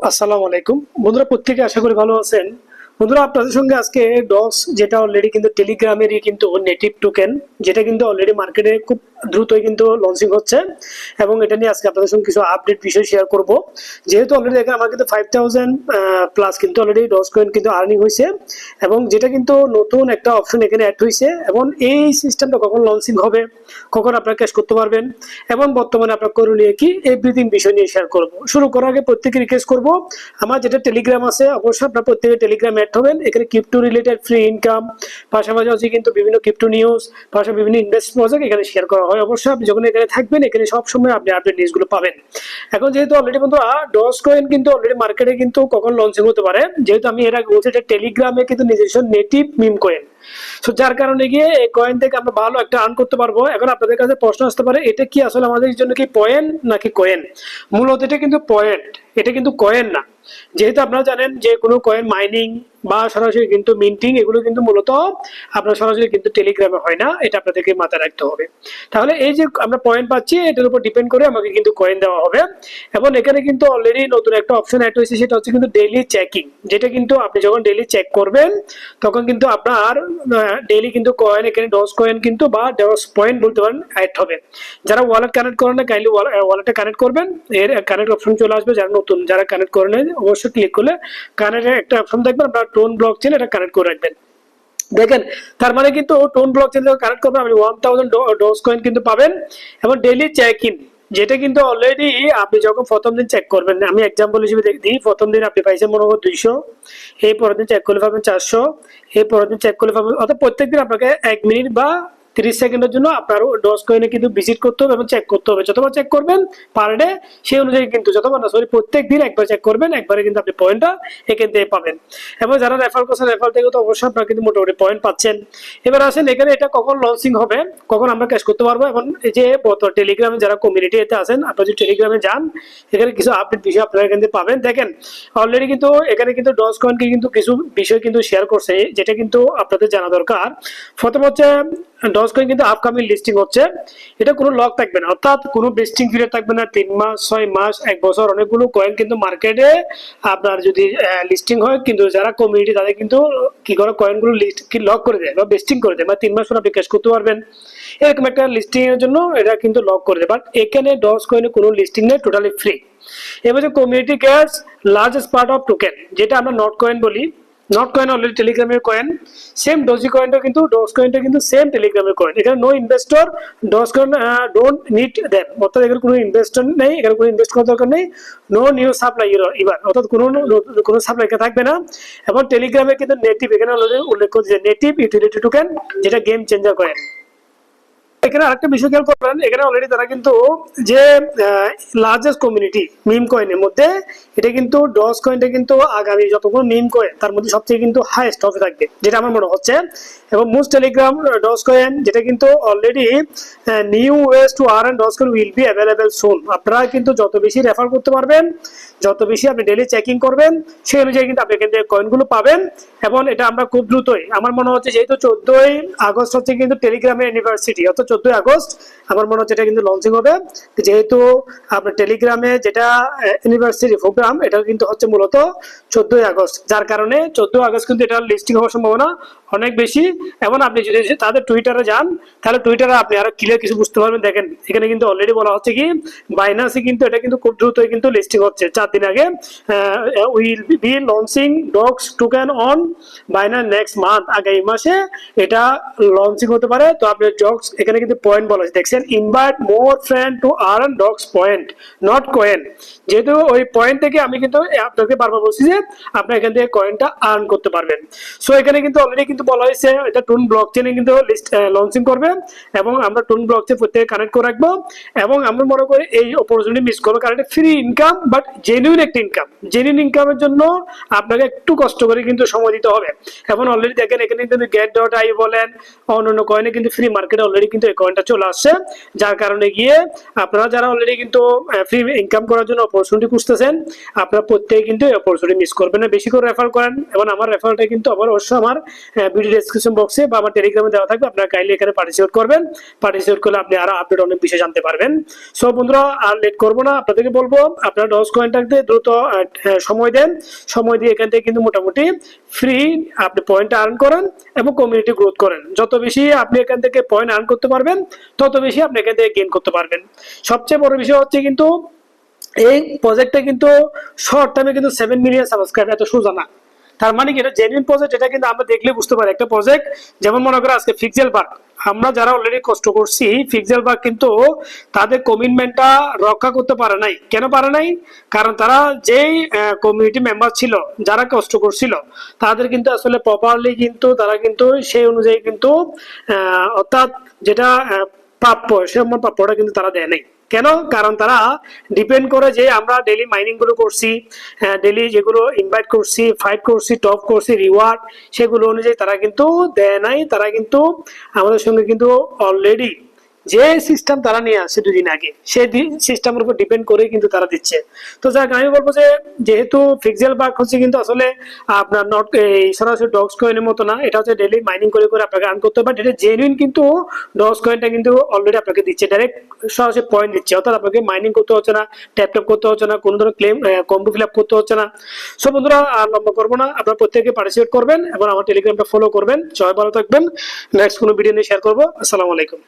আসসালামু আলাইকুম বন্ধুরা, প্রত্যেকে আশা করি ভালো আছেন। বন্ধুরা, আপনাদের সঙ্গে আজকে ডস, যেটা অলরেডি কিন্তু টেলিগ্রামেরই কিন্তু নেটিভ টোকেন, যেটা কিন্তু অলরেডি মার্কেটে খুব দ্রুতই কিন্তু লঞ্চিং হচ্ছে, এবং এটা নিয়ে আজকে আপনাদের সঙ্গে কিছু আপডেট বিষয় শেয়ার করব। যেহেতু অলরেডি দেখেন আমার কিন্তু 5000 প্লাস কিন্তু অলরেডি ডস কয়েন কিন্তু আর্নিং হয়েছে, এবং যেটা কিন্তু নতুন একটা অপশন এখানে অ্যাড হয়েছে, এবং এই সিস্টেমটা কখন লঞ্চিং হবে, কখন আপনারা ক্যাশ করতে পারবেন, এবং বর্তমানে আপনার করণীয় কি, এভরিথিং বিষয় নিয়ে শেয়ার করব। শুরু করার আগে প্রত্যেকে রিকোয়েস্ট করব, আমার যেটা টেলিগ্রাম আছে অবশ্যই আপনারা প্রত্যেকে টেলিগ্রাম অ্যাড হবেন। এখানে ক্রিপ্টো রিলেটেড ফ্রি ইনকাম, পাশাপাশি হচ্ছে কিন্তু বিভিন্ন ক্রিপ্টো নিউজ, পাশাপাশি বিভিন্ন ইনভেস্ট প্রজেক্ট এখানে শেয়ার করা হয়। অবশ্যই আপনি যখন এখানে থাকবেন, এখানে সবসময় আপনি আপডেট নিউজগুলো পাবেন। এখন যেহেতু অলরেডি বন্ধুরা ডস কয়েন কিন্তু অলরেডি মার্কেটে কিন্তু কখন লঞ্চিং হতে পারে, যেহেতু আমি এর আগে বলছি যে টেলিগ্রামে কিন্তু নিজস্ব নেটিভ মিম কয়েন, তো যার কারণে গিয়ে এই কয়েন থেকে আমরা ভালো একটা আর্ন করতে পারবো। এখন আপনাদের কাছে প্রশ্ন আসতে পারে, এটা কি আসলে আমাদের জন্য কি পয়েন্ট নাকি কয়েন? মূলত এটা কিন্তু পয়েন্ট, এটা কিন্তু কয়েন না। যেহেতু আপনারা জানেন যে কোনো কয়েন মাইনিং বা সরাসরি কিন্তু মিন্টিং, এগুলো কিন্তু মূলত আপনার সরাসরি কিন্তু টেলিগ্রামে হয় না, এটা আপনাদেরকে মাথায় রাখতে হবে। তাহলে এই যে আমরা পয়েন্ট পাচ্ছি, এটার উপর ডিপেন্ড করে আমাকে কিন্তু কয়েন দেওয়া হবে। এবং এখানে কিন্তু অলরেডি নতুন একটা অপশন অ্যাড হয়েছে, সেটা হচ্ছে কিন্তু ডেইলি চেকিং, যেটা কিন্তু আপনি যখন ডেইলি চেক করবেন তখন কিন্তু আপনার ডেইলি কিন্তু কয়েন, এখানে ডস কয়েন কিন্তু বা ডস পয়েন্ট বলতে পারেন, অ্যাড হবে। যারা ওয়ালেট কানেক্ট করেন না, কাইন্ডলি ওয়ালেটে কানেক্ট করবেন, এর কানেক্ট অপশন চলে আসবে। যারা নতুন, যারা কানেক্ট করেন অবশ্যই ক্লিক করলে কানেক্টের একটা অপশন দেখবেন, আপনারা টোন ব্লক চেন এটা কানেক্ট করে রাখবেন। দেখেন, তার মানে কিন্তু টোন ব্লক চেন কানেক্ট করবেন, আপনি 1000 ডোজ কয়েন কিন্তু পাবেন। এবং ডেইলি চেক ইন, যেটা কিন্তু অলরেডি আপনি যখন প্রথম দিন চেক করবেন, আমি এক্সাম্পল হিসেবে দিই, প্রথম দিন আপনি পাইছেন মনে হয় 200, এই পরের দিন চেক করলে পাবেন 400, এই পরের দিন চেক করলে পাবেন, অর্থাৎ প্রত্যেকদিন আপনাকে 1 মিনিট বা 30 সেকেন্ডের জন্য আপনার ডস কয়েনে কিন্তু ভিজিট করতে হবে এবং চেক করতে হবে। যতবার চেক করবেন পার ডে, সেই অনুযায়ী কিন্তু যতবার না, সরি, প্রত্যেক দিন একবার চেক করবেন, একবারে কিন্তু আপনি পয়েন্টটা এখান থেকে পাবেন। এবং যারা রেফার করছেন, রেফার থেকে তো অবশ্যই আপনারা কিন্তু মোটামুটি পয়েন্ট পাচ্ছেন। এবার আসেন এখানে এটা কখন লঞ্চিং হবে, কখন আমরা ক্যাশ করতে পারবো, এবং এই যে টেলিগ্রামে যারা কমিউনিটি এতে আছেন, আপনারা যদি টেলিগ্রামে যান, এখানে কিছু আপডেট বিষয় আপনারা এখান থেকে পাবেন। দেখেন, অলরেডি কিন্তু এখানে কিন্তু ডস কয়েনকে কিন্তু কিছু বিষয় কিন্তু শেয়ার করছে, যেটা কিন্তু আপনাদের জানা দরকার। প্রথম হচ্ছে ডস কয়েন কিন্তু আপকামিং লিস্টিং হচ্ছে, এটা কোনো লক থাকবে না, অর্থাৎ কোনো লিস্টিং পিরিয়ড থাকবে না। 3 মাস, 6 মাস, 1 বছর, অনেকগুলো কয়েন কিন্তু মার্কেটে আপনার যদি লিস্টিং হয়, কিন্তু যারা কমিউনিটি তাদের কিন্তু কি করে কয়েনগুলো লিস্ট কি লক করে দেয় বা বেস্টিং করে দেয়, বা 3 মাস পর আপনি ক্যাশ করতে পারবেন, এরকম একটা লিস্টিং এর জন্য এটা কিন্তু লক করে দেয়। বাট এখানে ডস কয়েনে কোনো লিস্টিং নেই, টোটালি ফ্রি। এবার যে community gets largest part of token, যেটা আমরা নট কয়েন বলি, নট কয়েন অলরেডি টেলিগ্রামের কয়েন, সেম ডোজি কয়েনটা কিন্তু, ডস কয়েনটা কিন্তু সেম টেলিগ্রামের কয়েন। এখানে no investor, Dogs coin don't need them, অর্থাৎ এখানে কোনো ইনভেস্টর নেই, এখানে কোনো ইনভেস্ট করার দরকার নেই। নো নিউ সাপ্লাই ইভার, অর্থাৎ কোনো সাপ্লাই থাকবে না। এবং টেলিগ্রামে কিন্তু নেটিভ, এখানে অলরেডি উল্লেখ করছে নেটিভ ইউটিলিটি টোকেন, যেটা গেম চেঞ্জার কয়েন। এখানে আরেকটা বিষয় খেয়াল করবেন, এখানে অলরেডি তারা কিন্তু যে লার্জেস্ট কমিউনিটি মিম কয়েনের মধ্যে, এটা কিন্তু ডস কয়েনটা কিন্তু আগামী যতগুলো মিম কয়েন তার মধ্যে সবচেয়ে কিন্তু হাইয়েস্ট হবে থাকবে, যেটা আমার মনে হচ্ছে। এবং মোস্ট টেলিগ্রাম ডস কয়েন, যেটা কিন্তু already new ways to earn Doss coin will be available soon. আপনারা কিন্তু যত বেশি রেফার করতে পারবেন, যত বেশি আপনি ডেইলি চেকিং করবেন, সেই অনুযায়ী কিন্তু আপনি এখান থেকে কয়েনগুলো পাবেন। এবং এটা আমরা খুব দ্রুতই, আমার মনে হচ্ছে যেহেতু 14ই আগস্ট হচ্ছে কিন্তু টেলিগ্রামের ইউনিভার্সিটি, অর্থাৎ 14ই আগস্ট আমার মনে হচ্ছে এটা কিন্তু লঞ্চিং হবে। যেহেতু আপনার টেলিগ্রামে যেটা ইউনিভার্সিটি প্রোগ্রাম, এটা কিন্তু হচ্ছে মূলত 14ই আগস্ট, যার কারণে 14 আগস্ট কিন্তু এটা লিস্টিং হওয়ার সম্ভাবনা অনেক বেশি। এবং আপনি যদি তাদের টুইটারে যান, তাহলে টুইটারে আপনি আরো ক্লিয়ার কিছু বুঝতে পারবেন। দেখেন, এখানে কিন্তু অলরেডি বলা হচ্ছে কি, বাইনান্সে কিন্তু এটা কিন্তু খুব দ্রুতই কিন্তু লিস্টিং হচ্ছে। 4 দিন আগে will be launching Dogs token on Binance next month, আগামী মাসে এটা লঞ্চিং হতে পারে। তো আপনি ডক্স, এখানে কিন্তু পয়েন্ট বলা আছে, দেখছেন, invite more friend to earn Dogs point Notcoin. যেহেতু ওই পয়েন্ট থেকে আমি কিন্তু আপনাকে বারবার বলছি যে আপনি এখান থেকে কয়েনটা আর্ন করতে পারবেন। সো এখানে কিন্তু অলরেডি কিন্তু বলা হয়েছে এটা টুন ব্লক চেনে কিন্তু লঞ্চিং করবে, এবং আমরা টুন ব্লক চেন প্রত্যেকে কানেক্ট করে রাখবো। এবং আমরা মনে করি এই অপরচুনিটি মিস করবো, কারণ এটা ফ্রি ইনকাম, বাট জেনুইন একটা ইনকাম। জেনুইন ইনকামের জন্য আপনাকে একটু কষ্ট করে কিন্তু সময় দিতে হবে। এবং অলরেডি দেখেন, এখানে কিন্তু গেট ডট আই বলেন, অন্যান্য কয়েনে কিন্তু ফ্রি মার্কেটে অলরেডি কিন্তু এই কয়েনটা চলে আসছে, যার কারণে গিয়ে আপনারা যারা অলরেডি কিন্তু ফ্রি ইনকাম করার জন্য অপরচুনিটি খুঁজতেছেন, আপনারা প্রত্যেকে কিন্তু এই অপরচুনিটি মিস করবেন না, বেশি করে রেফার করেন। এবং আমার রেফারটা কিন্তু অবশ্যই আমার ভিডিও ডেসক্রিপশন বক্সে বা আমার টেলিগ্রামে দেওয়া থাকবে, আপনারা কাইন্ডলি এখানে পার্টিসিপেট করবেন। পার্টিসিপেট করলে আপনি আরো আপডেট অনেক বিষয় জানতে পারবেন। সো বন্ধুরা আর লেট করবো না, আপনাদেরকে বলবো আপনারা ডজ কয়েনটাকে দ্রুত সময় দেন। সময় দিয়ে এখান থেকে কিন্তু মোটামুটি ফ্রি আপনি পয়েন্ট আর্ন করেন এবং কমিউনিটি গ্রোথ করেন। যত বেশি আপনি এখান থেকে পয়েন্ট আর্ন করতে পারবেন তত বেশি আপনি এখান থেকে গেইন করতে পারবেন। সবচেয়ে বড় বিষয় হচ্ছে কিন্তু এই প্রজেক্টটা কিন্তু শর্ট টাইমে কিন্তু 7 মিলিয়ন সাবস্ক্রাইব এত সোজা না। তার মানে কি এটা জেনুইন প্রজেক্ট, এটা কিন্তু আমরা দেখলে বুঝতে পারি একটা প্রজেক্ট। যেমন মনে করো আজকে ফিক্সেল বার্গ, আমরা যারা অলরেডি কষ্ট করছি ফিক্সেল বার্গ কিন্তু তাদের কমিটমেন্টটা রক্ষা করতে পারে নাই। কেন পারে নাই? কারণ তারা যেই কমিউনিটি মেম্বার ছিল, যারা কষ্ট করছিল, তাদের কিন্তু আসলে প্রপারলি কিন্তু তারা কিন্তু সেই অনুযায়ী কিন্তু অর্থাৎ যেটা প্রাপ্য সে প্রাপ্যটা কিন্তু তারা দেয় নাই। কেন? কারণ তারা ডিপেন্ড করে যে আমরা ডেইলি মাইনিং গুলো করছি, ডেইলি যেগুলো ইনভাইট করছি, ফাইট করছি, টপ করছি, রিওয়ার্ড, সেগুলো অনুযায়ী তারা কিন্তু দেয় নাই। তারা কিন্তু আমাদের সঙ্গে কিন্তু অলরেডি যে সিস্টেম তারা নিয়ে আসছে দুদিন আগে, সেই সিস্টেমের উপর ডিপেন্ড করে কিন্তু তারা দিচ্ছে। তো যাক আমি বলবো যে যেহেতু ফিক্সেল বার্গ হচ্ছে কিন্তু আসলে আপনার নট এই সরাসরি ডগস কয়েনের মতো না, এটা হচ্ছে ডেইলি মাইনিং করে করে আপনাকে আর্ন করতে হবে। এটা জেনুইন কিন্তু ডগস কয়েনটা কিন্তু অলরেডি আপনাকে দিচ্ছে, ডাইরেক্ট সরাসরি পয়েন্ট দিচ্ছে, অর্থাৎ আপনাকে মাইনিং করতে হচ্ছে না, ট্যাপ ট্যাপ করতে হচ্ছে না, কোনো ধরনের ক্লেম কম্বো ফিল আপ করতে হচ্ছে না। সো বন্ধুরা আর লম্বা করবো না, আপনারা প্রত্যেকে পার্টিসিপেট করবেন এবং আমার টেলিগ্রামটা ফলো করবেন। সবাই ভালো থাকবেন, নেক্সট কোনো ভিডিও নিয়ে শেয়ার করবো। আসসালামু আলাইকুম।